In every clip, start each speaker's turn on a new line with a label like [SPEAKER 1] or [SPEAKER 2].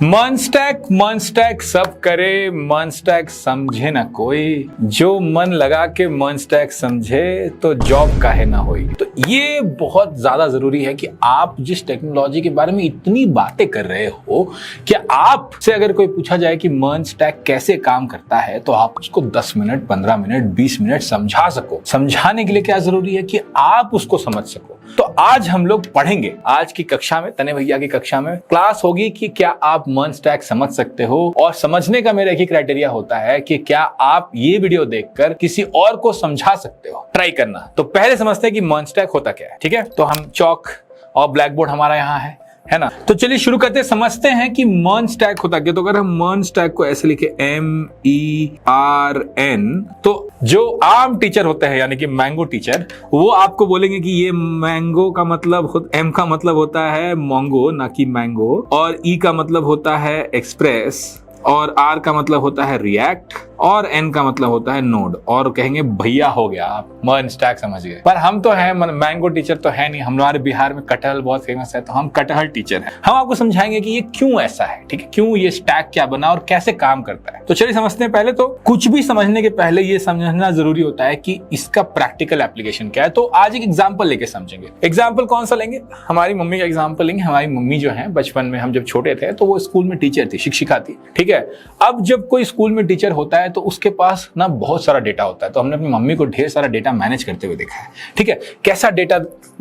[SPEAKER 1] मन स्टैक सब करे, मन स्टैक समझे ना कोई। जो मन लगा के मन स्टैक समझे तो जॉब काहे ना होई। तो ये बहुत ज्यादा जरूरी है कि आप जिस टेक्नोलॉजी के बारे में इतनी बातें कर रहे हो, क्या आपसे अगर कोई पूछा जाए कि मन स्टैक कैसे काम करता है तो आप उसको 10 मिनट 15 मिनट 20 मिनट समझा सको। समझाने के लिए क्या जरूरी है कि आप उसको समझ सको। तो आज हम लोग पढ़ेंगे, आज की कक्षा में, तने भैया की कक्षा में क्लास होगी कि क्या आप मन स्टैक समझ सकते हो। और समझने का मेरा एक ही क्राइटेरिया होता है कि क्या आप ये वीडियो देखकर किसी और को समझा सकते हो। ट्राई करना। तो पहले समझते हैं कि मन स्टैक होता क्या है। ठीक है, तो हम चौक और ब्लैक बोर्ड हमारा यहाँ है ना। तो चलिए शुरू करते हैं, समझते हैं कि मन स्टैक होता क्या। तो अगर हम मन स्टैक को ऐसे लिखे MERN, तो जो आम टीचर होते हैं यानी कि मैंगो टीचर, वो आपको बोलेंगे कि ये मैंगो का मतलब, M का मतलब होता है मोंगो ना कि मैंगो, और E का मतलब होता है एक्सप्रेस, और R का मतलब होता है रिएक्ट, और N का मतलब होता है नोड। और कहेंगे भैया हो गया, आप मन स्टैक समझ गए। पर हम तो हैं मैंगो टीचर तो है नहीं, हमारे बिहार में कटहल बहुत फेमस है, तो हम कटहल टीचर हैं। हम आपको समझाएंगे कि ये क्यों ऐसा है, ठीक है, क्यों ये स्टैक क्या बना और कैसे काम करता है। तो चलिए समझते हैं। पहले तो कुछ भी समझने के पहले ये समझना जरूरी होता है कि इसका प्रैक्टिकल एप्लीकेशन क्या है। तो आज एक एग्जाम्पल लेके समझेंगे। एग्जाम्पल कौन सा लेंगे? हमारी मम्मी का एग्जाम्पल लेंगे। हमारी मम्मी जो है, बचपन में हम जब छोटे थे तो वो स्कूल में टीचर थी, शिक्षिका थी। ठीक है, अब जब कोई स्कूल में टीचर होता है तो उसके पास ना बहुत सारा डेटा होता है। तो हमने अपनी मम्मी को ढेर सारा डेटा मैनेज करते हुए देखा है। ठीक है, कैसा डेटा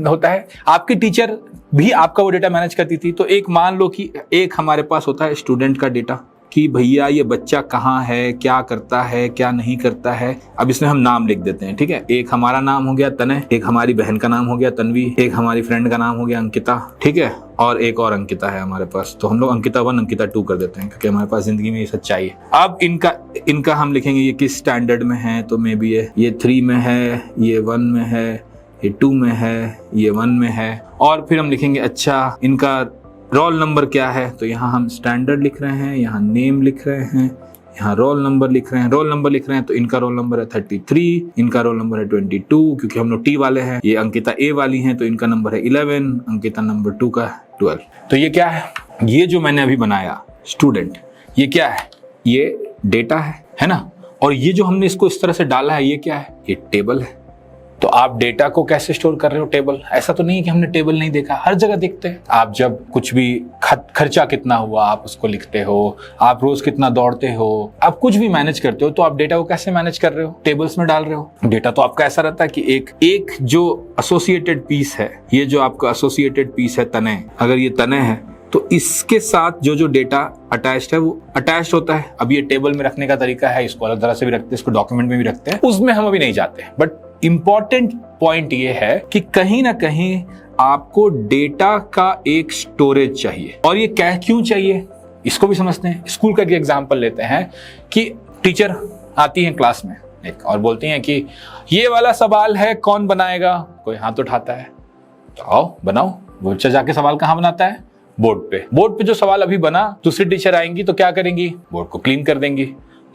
[SPEAKER 1] होता है? आपकी टीचर भी आपका वो डेटा मैनेज करती थी। तो एक मान लो कि एक हमारे पास होता है स्टूडेंट का डेटा, कि भैया ये बच्चा कहाँ है, क्या करता है, क्या नहीं करता है। अब इसमें हम नाम लिख देते हैं। ठीक है, एक हमारा नाम हो गया तनय, एक हमारी बहन का नाम हो गया तन्वी, एक हमारी फ्रेंड का नाम हो गया अंकिता। ठीक है, और एक और अंकिता है हमारे पास। तो हम लोग अंकिता 1 अंकिता 2 कर देते हैं, क्योंकि हमारे पास जिंदगी में ये सच्चाई है। अब इनका हम लिखेंगे ये किस स्टैंडर्ड में है। तो मे बी ये 3 में है, ये 1 में है, ये 2 में है, ये 1 में है। और फिर हम लिखेंगे अच्छा इनका रोल नंबर क्या है। तो यहाँ हम स्टैंडर्ड लिख रहे हैं, यहाँ नेम लिख रहे हैं, यहाँ रोल नंबर लिख रहे हैं। रोल नंबर लिख रहे हैं तो इनका रोल नंबर है 33, इनका रोल नंबर है 22, क्योंकि हम लोग टी वाले हैं। ये अंकिता A वाली हैं तो इनका नंबर है 11, अंकिता नंबर 2 का 12। तो ये क्या है? ये जो मैंने अभी बनाया स्टूडेंट, ये क्या है? ये डेटा है ना। और ये जो हमने इसको इस तरह से डाला है, ये क्या है? ये टेबल है। तो आप डेटा को कैसे स्टोर कर रहे हो? टेबल। ऐसा तो नहीं कि हमने टेबल नहीं देखा, हर जगह देखते हैं। आप जब कुछ भी खर्चा कितना हुआ आप उसको लिखते हो, आप रोज कितना दौड़ते हो, आप कुछ भी मैनेज करते हो, तो आप डेटा को कैसे मैनेज कर रहे हो? टेबल्स में डाल रहे हो। डेटा तो आपका ऐसा रहता है कि एक जो एसोसिएटेड पीस है, ये जो आपका एसोसिएटेड पीस है तने, अगर ये तने है तो इसके साथ जो डेटा अटैच्ड है वो अटैच्ड होता है। अब ये टेबल में रखने का तरीका है, इसको अलग तरह से भी रखते हैं, इसको डॉक्यूमेंट में भी रखते हैं, उसमें हम अभी नहीं जाते हैं। बट इंपॉर्टेंट पॉइंट ये है कि कहीं ना कहीं आपको डेटा का एक स्टोरेज चाहिए। और ये क्यों चाहिए इसको भी समझते हैं। स्कूल का एक एग्जांपल लेते हैं कि टीचर आती हैं क्लास में एक और बोलती हैं कि ये वाला सवाल है, कौन बनाएगा? कोई हाथ उठाता है, तो आओ बनाओ। वो बच्चा जाके सवाल कहाँ बनाता है? बोर्ड पे जो सवाल अभी बना, दूसरी टीचर आएंगी तो क्या करेंगी? बोर्ड को क्लीन कर देंगी।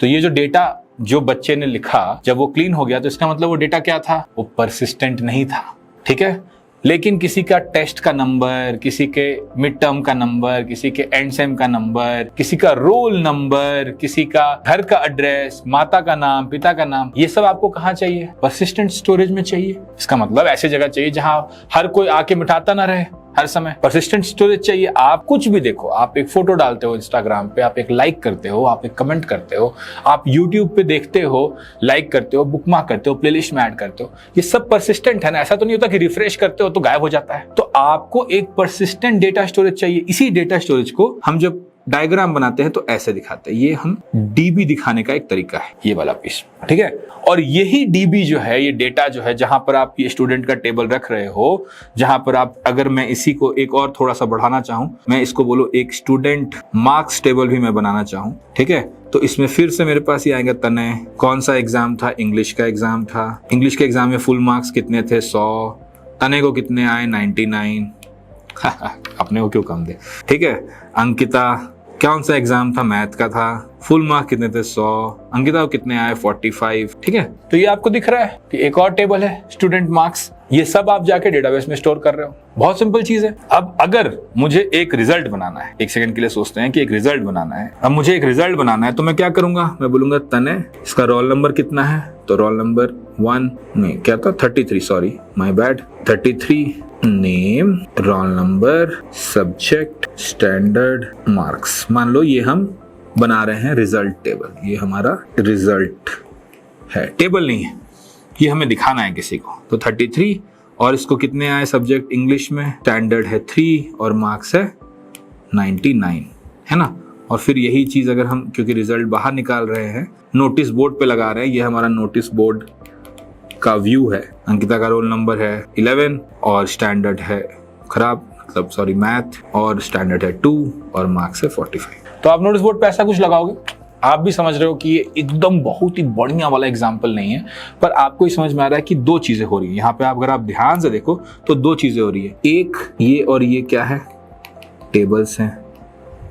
[SPEAKER 1] तो ये जो डेटा जो बच्चे ने लिखा, जब वो क्लीन हो गया तो इसका मतलब वो डेटा क्या था? वो परसिस्टेंट नहीं था। ठीक है, लेकिन किसी का टेस्ट का नंबर, किसी के मिड टर्म का नंबर, किसी के एंड सेम का नंबर, किसी का रोल नंबर, किसी का घर का एड्रेस, माता का नाम, पिता का नाम, ये सब आपको कहाँ चाहिए? परसिस्टेंट स्टोरेज में चाहिए। इसका मतलब ऐसे जगह चाहिए जहां हर कोई आके मिटाता ना रहे हर समय। परसिस्टेंट स्टोरेज चाहिए। आप कुछ भी देखो, आप एक फोटो डालते हो इंस्टाग्राम पे, आप एक लाइक करते हो, आप एक कमेंट करते हो, आप यूट्यूब पे देखते हो, लाइक करते हो, बुकमार्क करते हो, प्लेलिस्ट में ऐड करते हो, ये सब परसिस्टेंट है ना। ऐसा तो नहीं होता कि रिफ्रेश करते हो तो गायब हो जाता है। तो आपको एक परसिस्टेंट डेटा स्टोरेज चाहिए। इसी डेटा स्टोरेज को हम जब डायग्राम बनाते हैं तो ऐसे दिखाते हैं। ये हम डीबी दिखाने का एक तरीका है, ये वाला पीस। ठीक है, और यही डीबी जो है, ये डेटा जो है, जहां पर आप ये स्टूडेंट का टेबल रख रहे हो, जहां पर आप, अगर मैं इसी को एक और थोड़ा सा बढ़ाना चाहूं, मैं इसको बोलो एक स्टूडेंट मार्क्स टेबल भी मैं बनाना चाहूं, ठीक है, तो इसमें फिर से मेरे पास ये आएगा तने, कौन सा एग्जाम था? इंग्लिश का एग्जाम था। इंग्लिश के एग्जाम में फुल मार्क्स कितने थे? 100। तने को कितने आए? 99। अपने को क्यों कम दे? ठीक है, अंकिता कौन सा एग्जाम था? मैथ का था। फुल मार्क कितने थे? 100। अंकिता को कितने आए? 45। ठीक है, तो ये आपको दिख रहा है कि एक और टेबल है स्टूडेंट मार्क्स। ये सब आप जाके डेटाबेस में स्टोर कर रहे हो। बहुत सिंपल चीज है। अब अगर मुझे एक रिजल्ट बनाना है, एक सेकंड के लिए सोचते हैं कि एक रिजल्ट बनाना है, अब मुझे एक रिजल्ट बनाना है तो मैं क्या करूंगा, मैं बोलूंगा तने, इसका रोल नंबर कितना है, तो रोल नंबर 1 नहीं क्या था 33, sorry my bad, 33, name, roll number, subject, standard, marks. मान लो ये हम बना रहे हैं रिजल्ट टेबल, ये हमारा रिजल्ट है, टेबल नहीं है, ये हमें दिखाना है किसी को। तो 33 और इसको कितने आए सब्जेक्ट इंग्लिश में, स्टैंडर्ड है 3 और मार्क्स है 99, है ना। और फिर यही चीज अगर हम, क्योंकि रिजल्ट बाहर निकाल रहे हैं, नोटिस बोर्ड पे लगा रहे हैं, ये हमारा नोटिस बोर्ड का व्यू है। अंकिता का रोल नंबर है 11 और स्टैंडर्ड है खराब, मतलब सॉरी मैथ, और स्टैंडर्ड है 2 और मार्क्स है 45। तो आप नोटिस बोर्ड पे ऐसा कुछ लगाओगे। आप भी समझ रहे हो कि ये एकदम बहुत ही बढ़िया वाला एग्जाम्पल नहीं है, पर आपको ही समझ में आ रहा है कि दो चीजें हो रही है यहाँ पे। अगर आप ध्यान से देखो तो दो चीजें हो रही है, एक ये और ये क्या है, टेबल्स हैं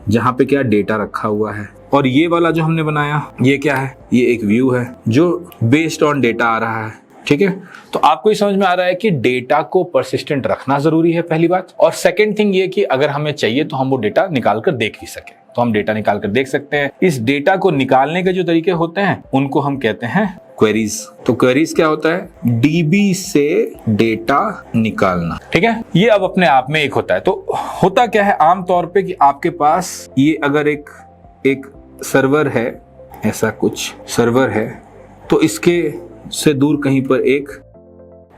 [SPEAKER 1] जहां पे क्या डेटा रखा हुआ है, और ये वाला जो हमने बनाया ये क्या है, ये एक व्यू है जो बेस्ड ऑन डेटा आ रहा है। ठीक है, तो आपको ही समझ में आ रहा है कि डेटा को परसिस्टेंट रखना जरूरी है, पहली बात। और सेकंड थिंग ये कि अगर हमें चाहिए तो हम वो डेटा निकाल कर देख भी सके, तो हम डेटा निकाल कर देख सकते हैं। इस डेटा को निकालने के जो तरीके होते हैं उनको हम कहते हैं क्वेरीज। तो क्वेरीज क्या होता है, डीबी से डेटा निकालना। ठीक है, ये अब अपने आप में एक होता है। तो होता क्या है आमतौर पे कि आपके पास ये अगर एक सर्वर है, ऐसा कुछ सर्वर है, तो इसके से दूर कहीं पर एक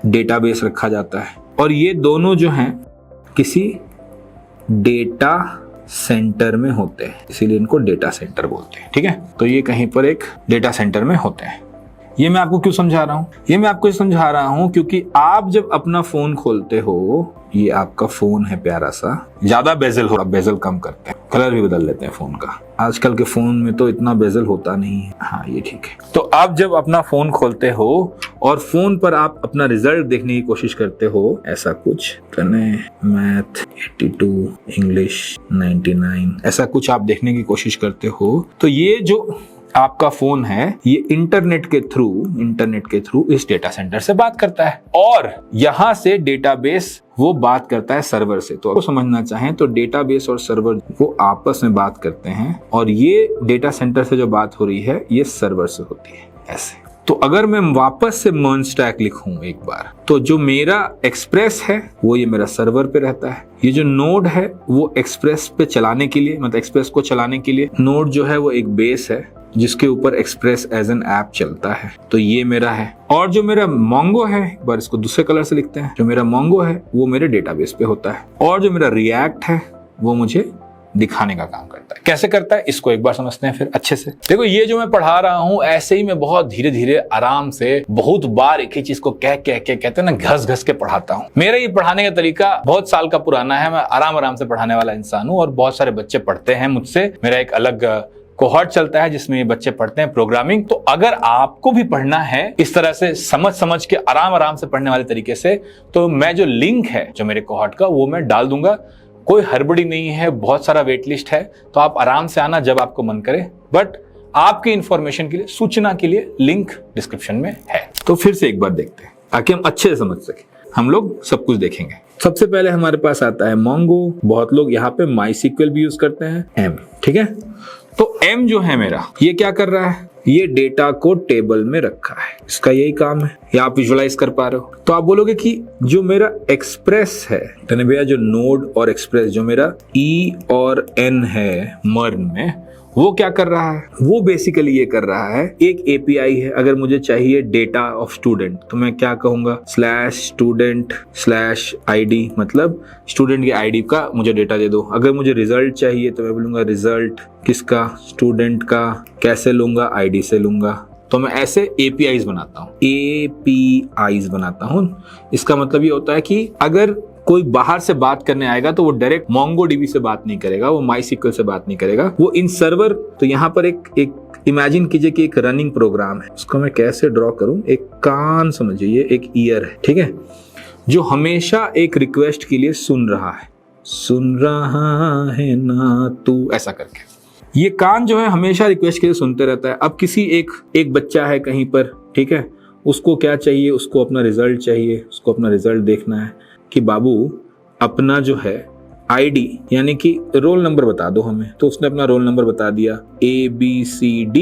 [SPEAKER 1] डेटाबेस रखा जाता है, और ये दोनों जो हैं किसी डेटा सेंटर में होते हैं, इसीलिए इनको डेटा सेंटर बोलते हैं। ठीक है, तो ये कहीं पर एक डेटा सेंटर में होते हैं। ये मैं आपको क्यों समझा रहा हूं, ये मैं आपको समझा रहा हूं क्योंकि आप जब अपना फोन खोलते हो, ये आपका फोन है प्यारा सा, ज्यादा बेजल हो, बेजल कम करते हैं, कलर भी बदल लेते हैं फोन का। आजकल के फोन में तो इतना बेजल होता नहीं है। हाँ ये ठीक है। तो आप जब अपना फोन खोलते हो और फोन पर आप अपना रिजल्ट देखने की कोशिश करते हो, ऐसा कुछ मैथ 82, इंग्लिश 99, ऐसा कुछ आप देखने की कोशिश करते हो, तो ये जो आपका फोन है ये इंटरनेट के थ्रू इस डेटा सेंटर से बात करता है, और यहां से डेटाबेस वो बात करता है सर्वर से। तो आपको समझना चाहें तो डेटाबेस और सर्वर वो आपस में बात करते हैं, और ये डेटा सेंटर से जो बात हो रही है ये सर्वर से होती है, ऐसे। तो अगर मैं वापस से मर्ज स्टैक लिखूं एक बार, तो जो मेरा एक्सप्रेस है वो ये मेरा सर्वर पे रहता है, ये जो नोड है वो एक्सप्रेस पे चलाने के लिए, मतलब एक्सप्रेस को चलाने के लिए नोड जो है वो एक बेस है जिसके ऊपर एक्सप्रेस एज एन ऐप चलता है, तो ये मेरा है। और जो मेरा मोंगो है, एक बार इसको दूसरे कलर से लिखते हैं, जो मेरा मोंगो है वो मेरे डेटाबेस पे होता है, और जो मेरा रिएक्ट है वो मुझे दिखाने का काम करता है। कैसे करता है इसको एक बार समझते हैं फिर अच्छे से। देखो ये जो मैं पढ़ा रहा हूं ऐसे ही मैं बहुत धीरे धीरे आराम से बहुत बार एक ही चीज को कह के कहते हैं ना, घस घस के पढ़ाता हूं। मेरा ये पढ़ाने का तरीका बहुत साल का पुराना है, मैं आराम से पढ़ाने वाला इंसान हूं, और बहुत सारे बच्चे पढ़ते हैं मुझसे। मेरा एक अलग कोहॉर्ट चलता है जिसमें ये बच्चे पढ़ते हैं प्रोग्रामिंग। तो अगर आपको भी पढ़ना है इस तरह से समझ के आराम से पढ़ने वाले तरीके से, तो मैं जो लिंक है जो मेरे कोहॉर्ट का वो मैं डाल दूंगा। कोई हड़बड़ी नहीं है, बहुत सारा वेट लिस्ट है, तो आप आराम से आना जब आपको मन करे। बट आपकी इंफॉर्मेशन के लिए, सूचना के लिए लिंक डिस्क्रिप्शन में है। तो फिर से एक बार देखते हैं ताकि हम अच्छे से समझ सके। हम लोग सब कुछ देखेंगे। सबसे पहले हमारे पास आता है मोंगो, बहुत लोग यहाँ पे माईसीक्वल भी यूज करते हैं, एम। ठीक है, तो एम जो है मेरा, ये क्या कर रहा है, ये डेटा को टेबल में रखा है, इसका यही काम है। ये आप विजुअलाइज कर पा रहे हो। तो आप बोलोगे कि जो मेरा एक्सप्रेस है भैया, जो नोड और एक्सप्रेस, जो मेरा ई और एन है मर्न में, वो क्या कर रहा है, वो बेसिकली ये कर रहा है, एक एपीआई है। अगर मुझे चाहिए डेटा ऑफ स्टूडेंट तो मैं क्या कहूंगा, /student/id, मतलब स्टूडेंट की आईडी का मुझे डेटा दे दो। अगर मुझे रिजल्ट चाहिए तो मैं बोलूंगा रिजल्ट किसका, स्टूडेंट का। कैसे लूंगा, आईडी से लूंगा। तो मैं ऐसे एपीआईज बनाता हूं। इसका मतलब ये होता है कि अगर कोई बाहर से बात करने आएगा तो वो डायरेक्ट मोंगोडीबी से बात नहीं करेगा, वो माईसीक्वल से बात नहीं करेगा, वो इन सर्वर। तो यहाँ पर एक इमेजिन कीजिए कि एक रनिंग प्रोग्राम है, उसको मैं कैसे ड्रॉ करूं। एक कान समझिए, ये एक ईयर है, ठीक है, जो हमेशा एक रिक्वेस्ट के लिए सुन रहा है ना तू, ऐसा करके। ये कान जो है हमेशा रिक्वेस्ट के लिए सुनते रहता है। अब किसी एक बच्चा है कहीं पर, ठीक है, उसको क्या चाहिए, उसको अपना रिजल्ट चाहिए, उसको अपना रिजल्ट देखना है कि बाबू अपना जो है आईडी यानी कि रोल नंबर बता दो हमें। तो उसने अपना रोल नंबर बता दिया ABCD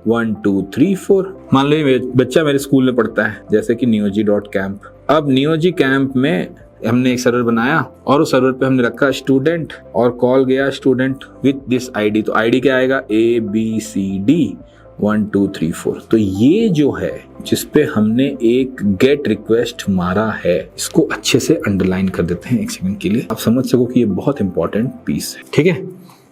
[SPEAKER 1] 1 2 3 4। मान लो बच्चा मेरे स्कूल में पढ़ता है जैसे कि neoji.camp। अब neoji.camp में हमने एक सर्वर बनाया और उस सर्वर पे हमने रखा स्टूडेंट और कॉल गया स्टूडेंट विथ दिस आईडी। तो आईडी क्या आएगा ABCD 1 2 3 4। तो ये जो है जिस पे हमने एक गेट रिक्वेस्ट मारा है इसको अच्छे से अंडरलाइन कर देते हैं एक सेकंड के लिए, आप समझ सको कि ये बहुत इंपॉर्टेंट पीस है। ठीक है,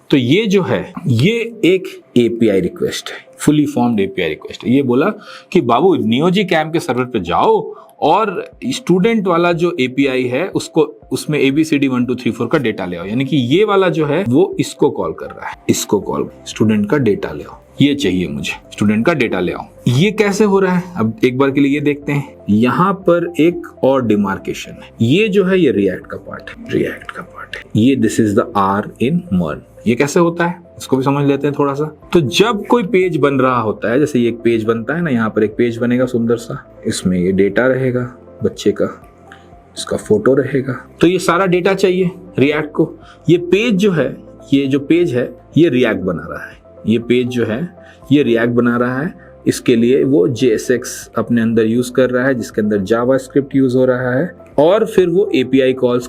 [SPEAKER 1] तो ये जो है ये एक API रिक्वेस्ट है, फुली फॉर्म्ड API रिक्वेस्ट है। ये बोला कि बाबू neoji.camp के सर्वर पे जाओ और स्टूडेंट वाला जो API है उसको उसमें ABCD 1 2 3 4 का डेटा ले आओ। यानी कि ये वाला जो है वो इसको कॉल कर रहा है, इसको कॉल स्टूडेंट का डेटा ले आओ, ये चाहिए मुझे, स्टूडेंट का डेटा ले आओ। ये कैसे हो रहा है अब एक बार के लिए ये देखते हैं। यहाँ पर एक और डिमार्केशन है, ये जो है ये रिएक्ट का पार्ट है, रिएक्ट का पार्ट है ये, this is the R in MERN। ये कैसे होता है इसको भी समझ लेते हैं थोड़ा सा। तो जब कोई पेज बन रहा होता है, जैसे ये एक पेज बनता है ना, यहाँ पर एक पेज बनेगा सुंदर सा, इसमें ये डेटा रहेगा बच्चे का, इसका फोटो रहेगा, तो ये सारा डेटा चाहिए रिएक्ट को। ये पेज जो है, ये जो पेज है ये रिएक्ट बना रहा है, ये पेज जो है ये रिएक्ट बना रहा है। इसके लिए वो JSX अपने अंदर यूज कर रहा है जिसके अंदर जावास्क्रिप्ट यूज हो रहा है, और फिर वो API कॉल्स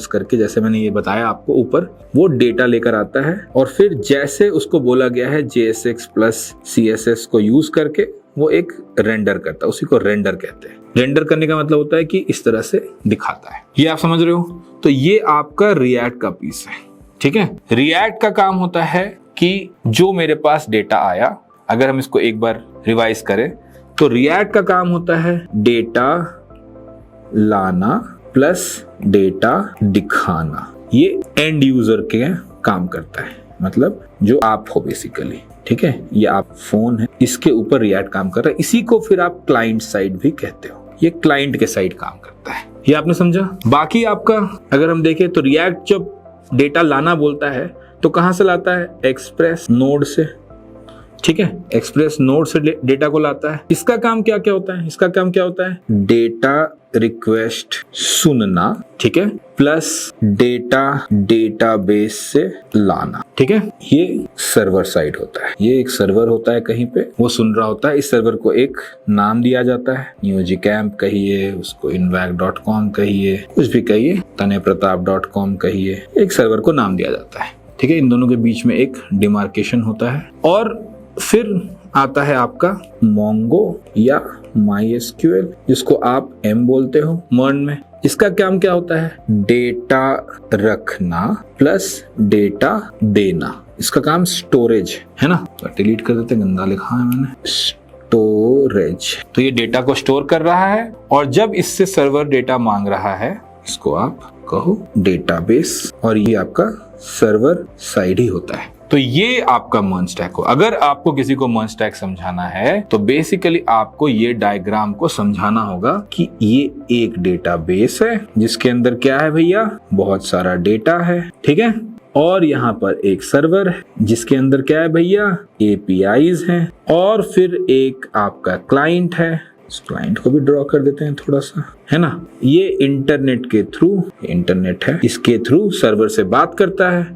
[SPEAKER 1] करके जैसे मैंने ये बताया आपको ऊपर, वो डेटा लेकर आता है और फिर जैसे उसको बोला गया है JSX प्लस CSS को यूज करके वो एक रेंडर करता है, उसी को रेंडर कहते हैं। रेंडर करने का मतलब होता है कि इस तरह से दिखाता है, ये आप समझ रहे हो। तो ये आपका रिएक्ट का पीस है। ठीक है, रिएक्ट का काम होता है कि जो मेरे पास डेटा आया, अगर हम इसको एक बार रिवाइज करें तो रिएक्ट का काम होता है डेटा लाना प्लस डेटा दिखाना। ये एंड यूजर के काम करता है, मतलब जो आप हो बेसिकली। ठीक है, ये आप फोन है, इसके ऊपर रिएक्ट काम कर रहा है। इसी को फिर आप क्लाइंट साइड भी कहते हो, ये क्लाइंट के साइड काम करता है। ये आपने समझा। बाकी आपका अगर हम देखें तो रिएक्ट जब डेटा लाना बोलता है तो कहां से लाता है, एक्सप्रेस नोड से। ठीक है, एक्सप्रेस नोड से डेटा को लाता है। इसका काम क्या क्या होता है, इसका काम क्या होता है, डेटा रिक्वेस्ट सुनना, ठीक है, प्लस डेटा डेटाबेस से लाना। ठीक है, ये सर्वर साइड होता है, ये एक सर्वर होता है कहीं पे, वो सुन रहा होता है। इस सर्वर को एक नाम दिया जाता है, neoji.camp कहिए, उसको invac.com कहिए, कुछ भी कहिए, taneprataap.com कहिए, एक सर्वर को नाम दिया जाता है। ठीक है, इन दोनों के बीच में एक डिमार्केशन होता है। और फिर आता है आपका मोंगो या MySQL, जिसको आप M बोलते हो MERN में। इसका काम क्या होता है, डेटा रखना प्लस डेटा देना। इसका काम स्टोरेज है ना, तो डिलीट कर देते, गंदा लिखा है मैंने, स्टोरेज। तो ये डेटा को स्टोर कर रहा है और जब इससे सर्वर डेटा मांग रहा है, इसको आप कहो डेटाबेस, और ये आपका सर्वर साइड ही होता है। तो ये आपका MERN स्टैक हो। अगर आपको किसी को MERN स्टैक समझाना है तो बेसिकली आपको ये डायग्राम को समझाना होगा कि ये एक डेटाबेस है जिसके अंदर क्या है भैया, बहुत सारा डेटा है। ठीक है, और यहाँ पर एक सर्वर है जिसके अंदर क्या है भैया, APIs हैं, और फिर एक आपका क्लाइंट है। इस क्लाइंट को भी ड्रॉ कर देते हैं थोड़ा सा, है ना। ये इंटरनेट के थ्रू, इंटरनेट है, इसके थ्रू सर्वर से बात करता है,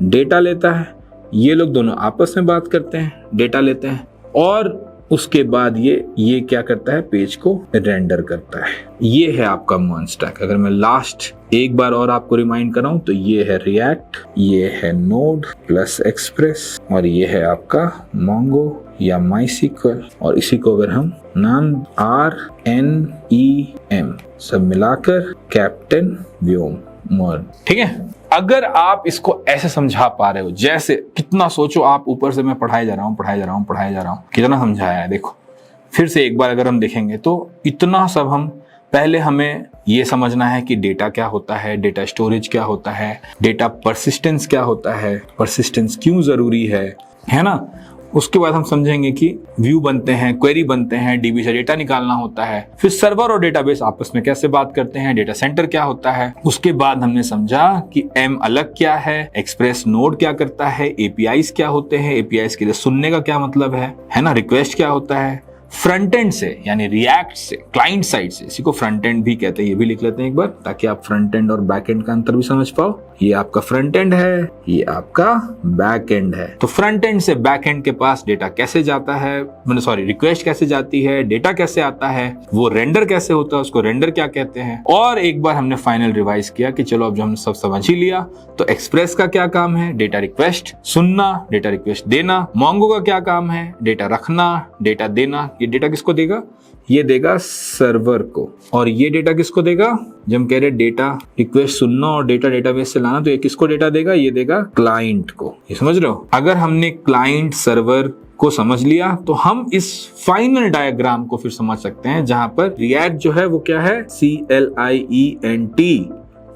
[SPEAKER 1] डेटा लेता है। ये लोग दोनों आपस में बात करते हैं, डेटा लेते हैं, और उसके बाद ये क्या करता है, पेज को रेंडर करता है। ये है आपका MERN स्टैक। अगर मैं लास्ट एक बार और आपको रिमाइंड कराऊं तो ये है रिएक्ट, ये है नोड प्लस एक्सप्रेस, और ये है आपका मोंगो या MySQL, और इसी को अगर हम नाम RNEM सब मिलाकर कैप्टन व्योम MERN। ठीक है, अगर आप इसको ऐसे समझा पा रहे हो, जैसे कितना सोचो आप, ऊपर से मैं पढ़ाए जा रहा हूँ, कितना समझाया है देखो। फिर से एक बार अगर हम देखेंगे तो इतना सब हम पहले हमें ये समझना है कि डेटा क्या होता है, डेटा स्टोरेज क्या होता है, डेटा परसिस्टेंस क्या होता है, परसिस्टेंस क्यों जरूरी है ना। उसके बाद हम समझेंगे कि व्यू बनते हैं, क्वेरी बनते हैं, डीबी से डेटा निकालना होता है, फिर सर्वर और डेटाबेस आपस में कैसे बात करते हैं, डेटा सेंटर क्या होता है। उसके बाद हमने समझा कि M अलग क्या है, एक्सप्रेस नोड क्या करता है, APIs क्या होते हैं, APIs के लिए सुनने का क्या मतलब है ना, रिक्वेस्ट क्या होता है, फ्रंट एंड से यानी रिएक्ट से, क्लाइंट साइड से, इसी को फ्रंट एंड भी कहते हैं, ये भी लिख लेते हैं एक बार ताकि आप फ्रंट एंड और बैक एंड का अंतर भी समझ पाओ। ये आपका फ्रंट एंड है, ये आपका बैक एंड है। तो फ्रंट एंड से बैक एंड के पास डेटा कैसे जाता है, रिक्वेस्ट कैसे जाती है, डेटा कैसे आता है, वो रेंडर कैसे होता है, उसको रेंडर क्या कहते हैं। और एक बार हमने फाइनल रिवाइज किया कि चलो अब जो हमने सब समझ ही लिया, तो एक्सप्रेस का क्या काम है, डेटा रिक्वेस्ट सुनना, डेटा रिक्वेस्ट देना। मोंगो का क्या काम है, डेटा रखना, डेटा देना। ये डेटा किसको देगा, ये देगा सर्वर को। और ये डेटा किसको देगा, जब हम कह रहे डेटा रिक्वेस्ट सुनना और डेटा डेटाबेस से लाना, तो ये किसको डेटा देगा, ये देगा क्लाइंट को। ये समझ रहे हो। अगर हमने क्लाइंट सर्वर को समझ लिया तो हम इस फाइनल डायग्राम को फिर समझ सकते हैं, जहां पर रिएक्ट जो है वो क्या है, CLIENT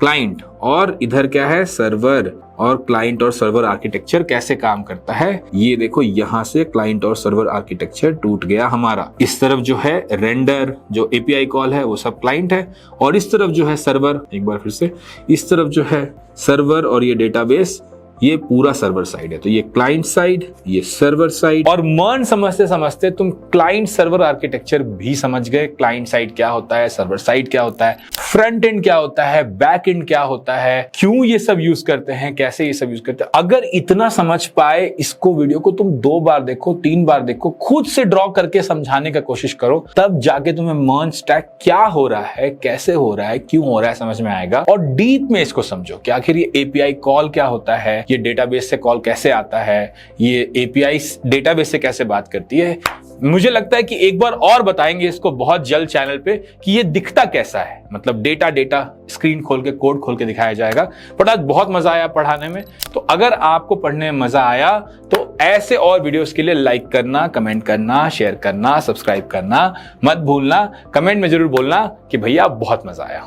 [SPEAKER 1] क्लाइंट, और इधर क्या है सर्वर। और क्लाइंट और सर्वर आर्किटेक्चर कैसे काम करता है, ये देखो यहां से क्लाइंट और सर्वर आर्किटेक्चर टूट गया हमारा। इस तरफ जो है रेंडर, जो API कॉल है वो सब क्लाइंट है, और इस तरफ जो है सर्वर, एक बार फिर से, इस तरफ जो है सर्वर और ये डेटाबेस, ये पूरा सर्वर साइड है। तो ये क्लाइंट साइड, ये सर्वर साइड। और मर्न समझते समझते तुम क्लाइंट सर्वर आर्किटेक्चर भी समझ गए। क्लाइंट साइड क्या होता है, सर्वर साइड क्या होता है, फ्रंट एंड क्या होता है, बैक एंड क्या होता है, क्यों ये सब यूज करते हैं, कैसे ये सब यूज करते हैं। अगर इतना समझ पाए, इसको वीडियो को तुम 2 बार देखो, 3 बार देखो, खुद से ड्रॉ करके समझाने का कोशिश करो, तब जाके तुम्हें मर्न स्टैक क्या हो रहा है, कैसे हो रहा है, क्यों हो रहा है समझ में आएगा। और डीप में इसको समझो कि आखिर ये API कॉल क्या होता है, ये डेटाबेस से कॉल कैसे आता है, ये API डेटाबेस से कैसे बात करती है। मुझे लगता है कि एक बार और बताएंगे इसको बहुत जल्द चैनल पे कि ये दिखता कैसा है, मतलब डेटा स्क्रीन खोल के, कोड खोल के दिखाया जाएगा। पर आज बहुत मजा आया पढ़ाने में। तो अगर आपको पढ़ने में मजा आया तो ऐसे और वीडियोस के लिए लाइक करना, कमेंट करना, शेयर करना, सब्सक्राइब करना मत भूलना। कमेंट में जरूर बोलना कि भैया बहुत मजा आया।